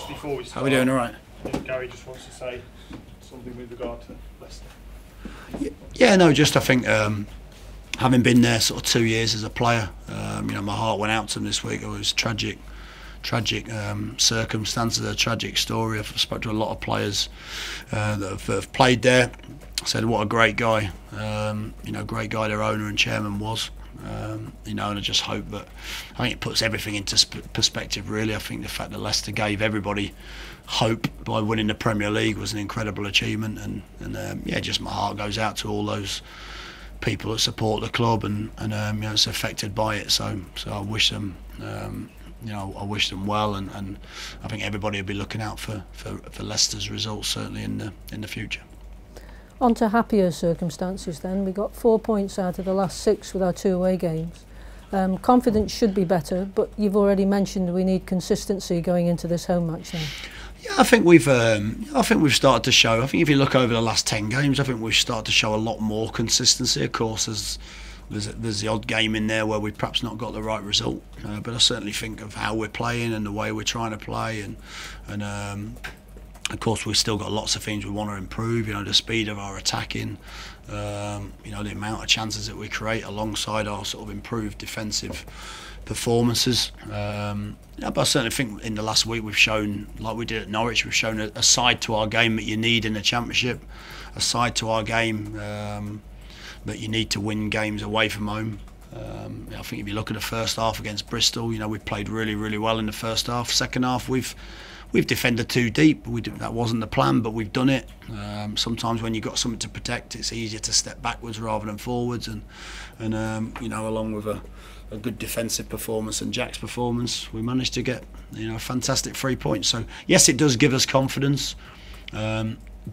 before we start. How are we doing? All right. Gary just wants to say something with regard to Leicester. Yeah, no, just I think having been there sort of 2 years as a player, my heart went out to them this week. It was tragic circumstances, a tragic story. I've spoken to a lot of players that have played there. Said what a great guy, great guy their owner and chairman was. And I just hope that, I think it puts everything into perspective really. I think the fact that Leicester gave everybody hope by winning the Premier League was an incredible achievement, and just my heart goes out to all those people that support the club and it's affected by it. So I wish them I wish them well, and I think everybody will be looking out for Leicester's results certainly in the future. On to happier circumstances then. We got 4 points out of the last 6 with our 2 away games. Confidence should be better, but you've already mentioned we need consistency going into this home match now. Yeah, I think we've started to show. I think if you look over the last 10 games, I think we've started to show a lot more consistency. Of course, there's the odd game in there where we've perhaps not got the right result, but I certainly think of how we're playing and the way we're trying to play, and of course we've still got lots of things we want to improve. The speed of our attacking, the amount of chances that we create alongside our sort of improved defensive performances. But I certainly think in the last week we've shown, like we did at Norwich, we've shown a side to our game that you need in the Championship, a side to our game that you need to win games away from home. I think if you look at the first half against Bristol, we played really, really well in the first half. Second half, we've defended too deep. That wasn't the plan, but we've done it. Sometimes when you've got something to protect, it's easier to step backwards rather than forwards. And along with a good defensive performance and Jack's performance, we managed to get a fantastic 3 points. So yes, it does give us confidence.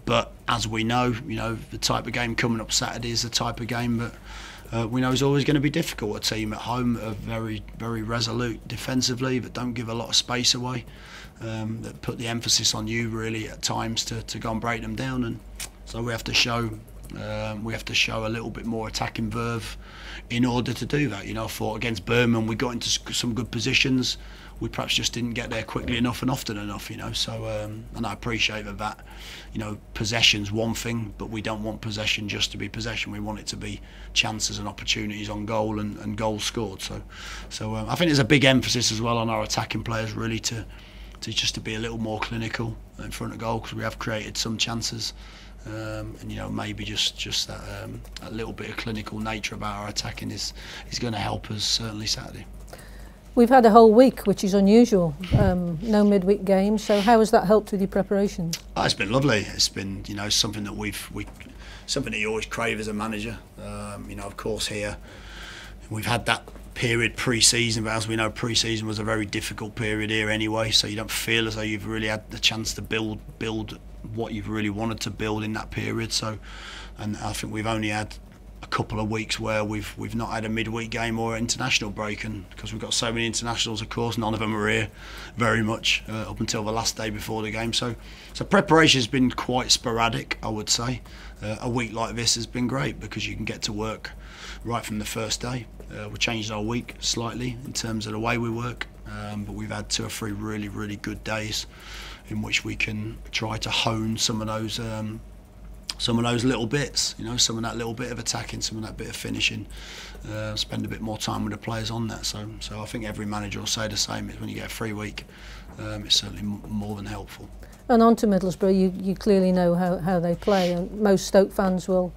But as we know, the type of game coming up Saturday is the type of game that we know is always going to be difficult. A team at home are very, very resolute defensively, but don't give a lot of space away. That put the emphasis on you really at times to go and break them down, and so we have to show a little bit more attacking verve in order to do that. I thought against Birmingham we got into some good positions. We perhaps just didn't get there quickly enough and often enough, So and I appreciate that. Possession's one thing, but we don't want possession just to be possession. We want it to be chances and opportunities on goal and goals scored. So I think there's a big emphasis as well on our attacking players really to be a little more clinical in front of goal, because we have created some chances. Maybe just that a little bit of clinical nature about our attacking is going to help us certainly Saturday. We've had a whole week, which is unusual. No midweek games. So how has that helped with your preparations? It's been lovely. It's been something that something that you always crave as a manager. Of course here we've had that period pre-season, but as we know, pre-season was a very difficult period here anyway. So you don't feel as though you've really had the chance to build what you've really wanted to build in that period. So, and I think we've only had a couple of weeks where we've not had a midweek game or an international break, and because we've got so many internationals, of course, none of them are here very much up until the last day before the game. So preparation has been quite sporadic, I would say. A week like this has been great because you can get to work right from the first day. We changed our week slightly in terms of the way we work, but we've had 2 or 3 really, really good days in which we can try to hone some of those little bits, some of that little bit of attacking, some of that bit of finishing, spend a bit more time with the players on that. So I think every manager will say the same, is when you get a free week, it's certainly more than helpful. And on to Middlesbrough, you clearly know how they play, and most Stoke fans will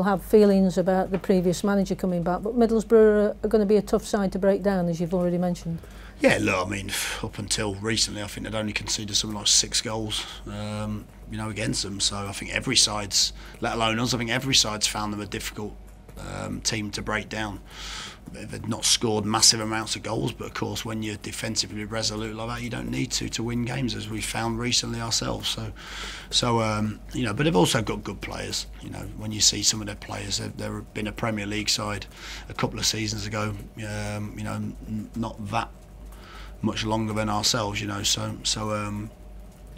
have feelings about the previous manager coming back, but Middlesbrough are going to be a tough side to break down, as you've already mentioned. Yeah, look, I mean, up until recently, I think they'd only conceded something like 6 goals, against them. So I think every side's, let alone us, I think every side's found them a difficult team to break down. They've not scored massive amounts of goals, but of course, when you're defensively resolute like that, you don't need to win games, as we've found recently ourselves. But they've also got good players. When you see some of their players, they've been a Premier League side a couple of seasons ago. Not that much longer than ourselves,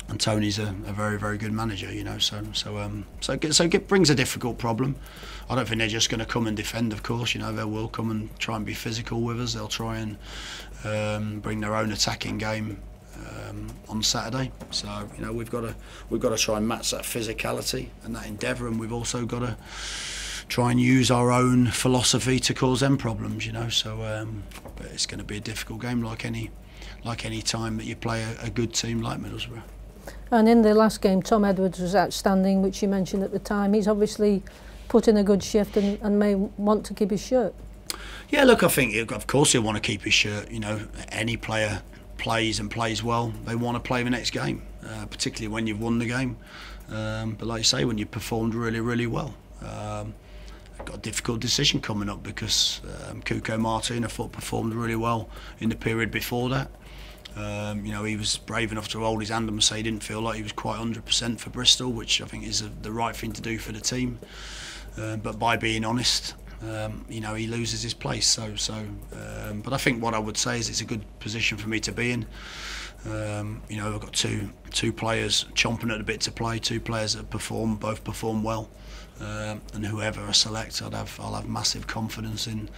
and Tony's a very, very good manager, so it brings a difficult problem. I don't think they're just going to come and defend, of course. They will come and try and be physical with us. They'll try and bring their own attacking game on Saturday. So we've got to try and match that physicality and that endeavour, and we've also got to try and use our own philosophy to cause them problems. So but it's going to be a difficult game, like any time that you play a good team like Middlesbrough. And in the last game, Tom Edwards was outstanding, which you mentioned at the time. He's obviously put in a good shift and may want to keep his shirt. Yeah, look, I think of course he'll want to keep his shirt. Any player plays well, they want to play the next game, particularly when you've won the game. But like you say, when you performed really, really well. I've got a difficult decision coming up because Cuco Martin, I thought, performed really well in the period before that. He was brave enough to hold his hand and say he didn't feel like he was quite 100% for Bristol, which I think is the right thing to do for the team. But by being honest, he loses his place. But I think what I would say is it's a good position for me to be in. I've got two players chomping at the bit to play, two players that both perform well. And whoever I select, I'll have massive confidence in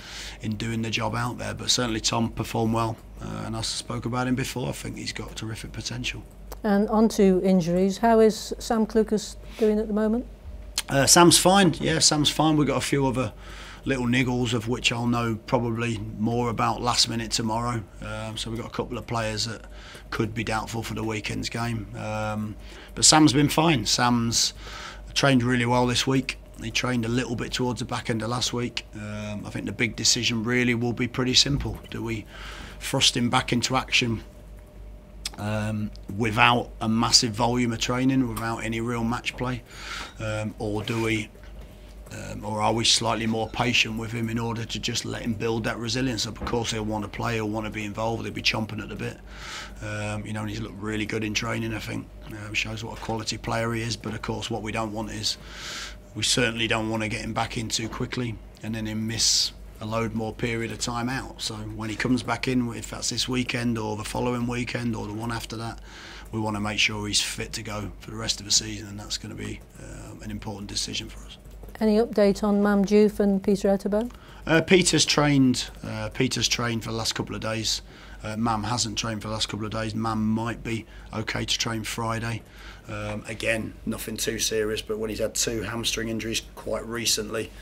doing the job out there. But certainly Tom performed well, and I spoke about him before. I think he's got terrific potential. And on to injuries, how is Sam Clucas doing at the moment? Sam's fine. Yeah, Sam's fine. We've got a few other little niggles, of which I'll know probably more about last minute tomorrow. So we've got a couple of players that could be doubtful for the weekend's game. But Sam's been fine. Sam's trained really well this week. He trained a little bit towards the back end of last week. I think the big decision really will be pretty simple. Do we thrust him back into action without a massive volume of training, without any real match play, or do we or are we slightly more patient with him in order to just let him build that resilience? Of course he'll want to play, he'll want to be involved, he'll be chomping at the bit. And he's looked really good in training, I think. Shows what a quality player he is, but of course what we don't want is, we certainly don't want to get him back in too quickly and then him miss a load more period of time out. So when he comes back in, if that's this weekend or the following weekend or the one after that, we want to make sure he's fit to go for the rest of the season, and that's going to be an important decision for us. Any update on Mam Diouf and Peter Etterbo? Peter's trained for the last couple of days. Mam hasn't trained for the last couple of days. Mam might be okay to train Friday. Again, nothing too serious, but when he's had 2 hamstring injuries quite recently,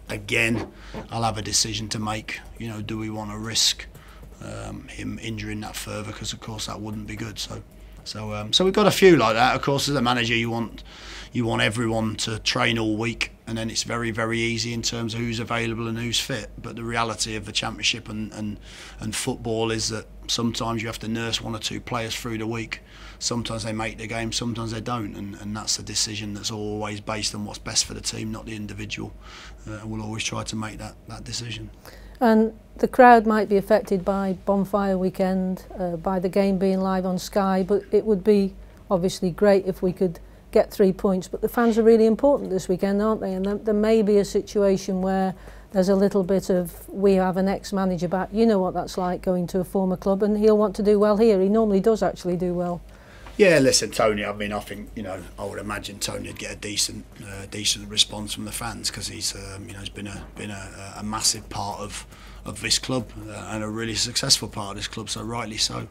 again, I'll have a decision to make. Do we want to risk him injuring that further? Because of course that wouldn't be good. So we've got a few like that. Of course, as a manager, you want everyone to train all week, and then it's very, very easy in terms of who's available and who's fit. But the reality of the Championship and football is that sometimes you have to nurse 1 or 2 players through the week. Sometimes they make the game, sometimes they don't, and that's a decision that's always based on what's best for the team, not the individual. We'll always try to make that decision. And the crowd might be affected by Bonfire Weekend, by the game being live on Sky, but it would be obviously great if we could get 3 points. But the fans are really important this weekend, aren't they? And there may be a situation where there's a little bit of, we have an ex-manager back. You know what that's like, going to a former club, and he'll want to do well here. He normally does actually do well. Yeah, listen, Tony, I think, I would imagine Tony would get a decent response from the fans, because he's been a massive part of this club, and a really successful part of this club, so rightly so.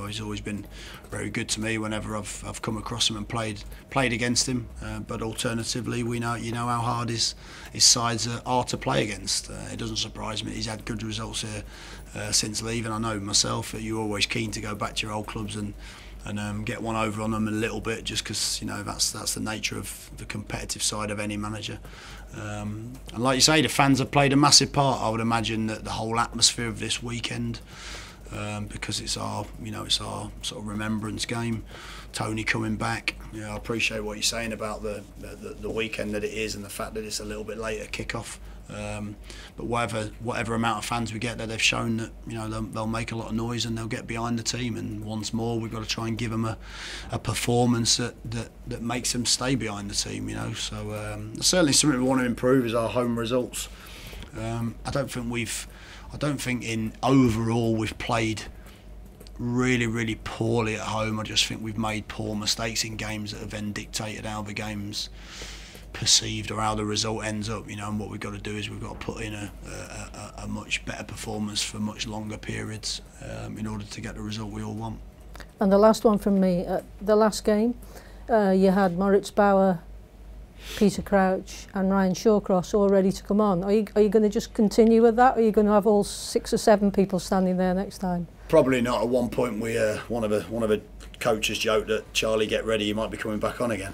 He's always been very good to me whenever I've come across him and played against him. But alternatively, we know how hard his sides are to play against. It doesn't surprise me. He's had good results here since leaving. I know myself that you're always keen to go back to your old clubs and get one over on them a little bit, just because that's the nature of the competitive side of any manager. And like you say, the fans have played a massive part. I would imagine that the whole atmosphere of this weekend, because it's our sort of remembrance game. Tony coming back, I appreciate what you're saying about the weekend that it is, and the fact that it's a little bit later kick-off. But whatever amount of fans we get there, they've shown that they'll make a lot of noise and they'll get behind the team. And once more, we've got to try and give them a performance that makes them stay behind the team. So certainly something we want to improve is our home results. I don't think in overall we've played really, really poorly at home. I just think we've made poor mistakes in games that have then dictated how the game's perceived or how the result ends up. And what we've got to do is we've got to put in a much better performance for much longer periods in order to get the result we all want. And the last one from me, the last game, you had Moritz Bauer, Peter Crouch and Ryan Shawcross all ready to come on. Are you going to just continue with that, or are you going to have all 6 or 7 people standing there next time? Probably not. At one point, one of the coaches joked that Charlie, get ready, you might be coming back on again.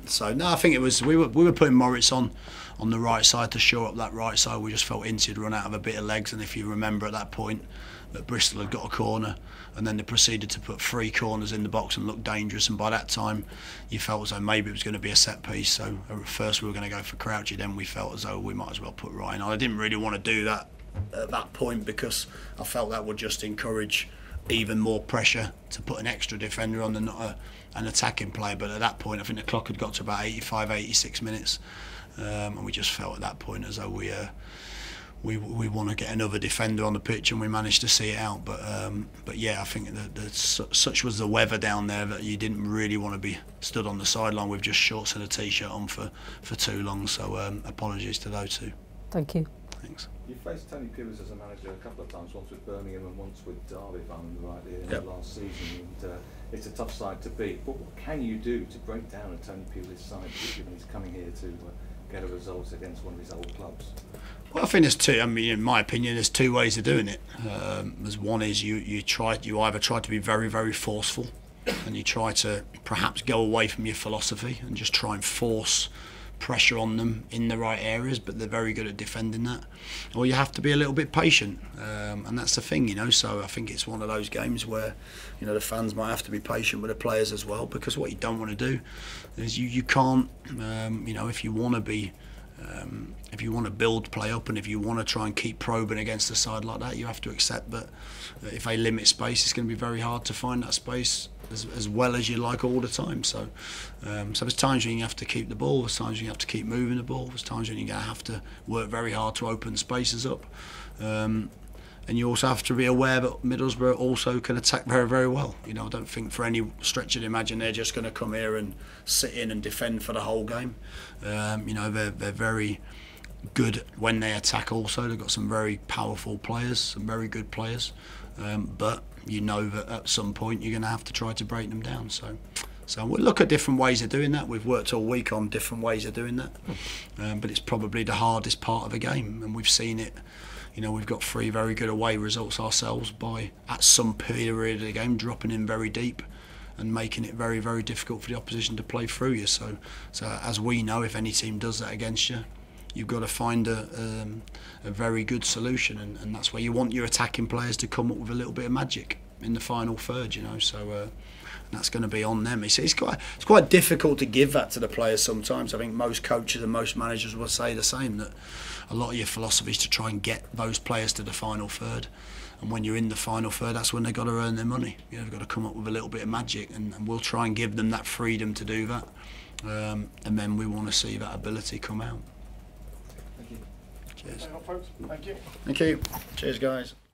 So no, I think it was we were putting Moritz on the right side to shore up that right side. We just felt Ince had run out of a bit of legs, and if you remember at that point, that Bristol had got a corner, and then they proceeded to put 3 corners in the box and look dangerous, and by that time you felt as though maybe it was going to be a set piece. So at first we were going to go for Crouchy, then we felt as though we might as well put Ryan on. I didn't really want to do that at that point because I felt that would just encourage even more pressure to put an extra defender on and not an attacking player. But at that point I think the clock had got to about 85-86 minutes, and we just felt at that point as though we want to get another defender on the pitch, and we managed to see it out. But yeah, I think that such was the weather down there that you didn't really want to be stood on the sideline with just shorts and a t-shirt on for too long. So apologies to those two. Thank you. Thanks. You faced Tony Pulis as a manager a couple of times, once with Birmingham and once with Derby, if I remember rightly, in the last season. And it's a tough side to beat. But what can you do to break down a Tony Pulis side, particularly when he's coming here to get a result against one of his old clubs? Well, I think there's two. I mean, in my opinion, there's 2 ways of doing it. There's one is you either try to be very, very forceful, and you try to perhaps go away from your philosophy and just try and force pressure on them in the right areas, but they're very good at defending that. Or you have to be a little bit patient, and that's the thing, you know. So I think it's one of those games where, you know, the fans might have to be patient with the players as well, because what you don't want to do is you can't, you know, if you want to be. If you want to build play up, and if you want to try and keep probing against a side like that, you have to accept that if they limit space, it's going to be very hard to find that space as well as you like all the time. So there's times when you have to keep the ball, there's times when you have to keep moving the ball, there's times when you're going to have to work very hard to open spaces up. And you also have to be aware that Middlesbrough also can attack very, very well. You know, I don't think for any stretch of the imagination they're just going to come here and sit in and defend for the whole game. You know, they're very good when they attack also. They've got some very powerful players, some very good players. But you know that at some point you're going to have to try to break them down. So we'll look at different ways of doing that. We've worked all week on different ways of doing that. But it's probably the hardest part of the game, and we've seen it. You know, we've got 3 very good away results ourselves by, at some period of the game, dropping in very deep and making it very, very difficult for the opposition to play through you. So as we know, if any team does that against you, you've got to find a very good solution, and that's where you want your attacking players to come up with a little bit of magic in the final third, you know. So that's going to be on them. It's quite difficult to give that to the players sometimes. I think most coaches and most managers will say the same, that a lot of your philosophy is to try and get those players to the final third, and when you're in the final third, that's when they've got to earn their money. You know, they've got to come up with a little bit of magic, and we'll try and give them that freedom to do that, and then we want to see that ability come out. Thank you. Cheers. Thank you. Thank you. Cheers, guys.